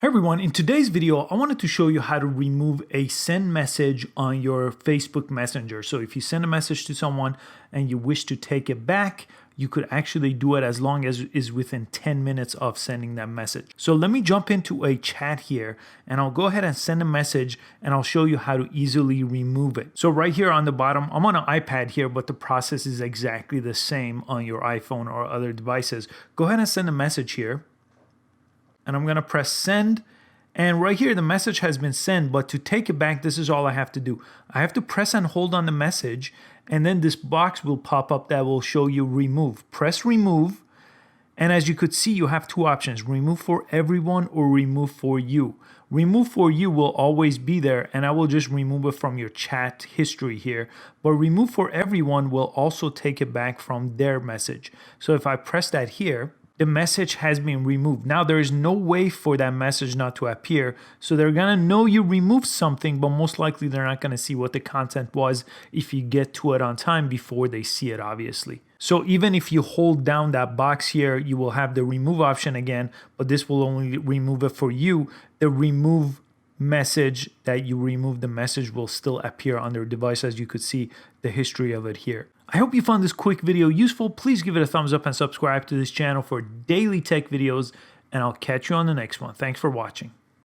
Hey everyone, in today's video, I wanted to show you how to remove a send message on your Facebook Messenger. So if you send a message to someone and you wish to take it back, you could actually do it as long as it is within 10 minutes of sending that message. So let me jump into a chat here and I'll go ahead and send a message and I'll show you how to easily remove it. So right here on the bottom, I'm on an iPad here, but the process is exactly the same on your iPhone or other devices. Go ahead and send a message here. And I'm going to press send. And right here, the message has been sent. But to take it back, this is all I have to do. I have to press and hold on the message. And then this box will pop up that will show you remove. Press remove. And as you could see, you have two options. Remove for everyone or remove for you. Remove for you will always be there. And I will just remove it from your chat history here. But remove for everyone will also take it back from their message. So if I press that here, the message has been removed. Now there is no way for that message not to appear. So they're gonna know you removed something, but most likely they're not gonna see what the content was if you get to it on time before they see it, obviously. So even if you hold down that box here, you will have the remove option again, but this will only remove it for you. The remove message that you remove the message will still appear on their device, as you could see the history of it here. I hope you found this quick video useful. Please give it a thumbs up and subscribe to this channel for daily tech videos, and I'll catch you on the next one. Thanks for watching.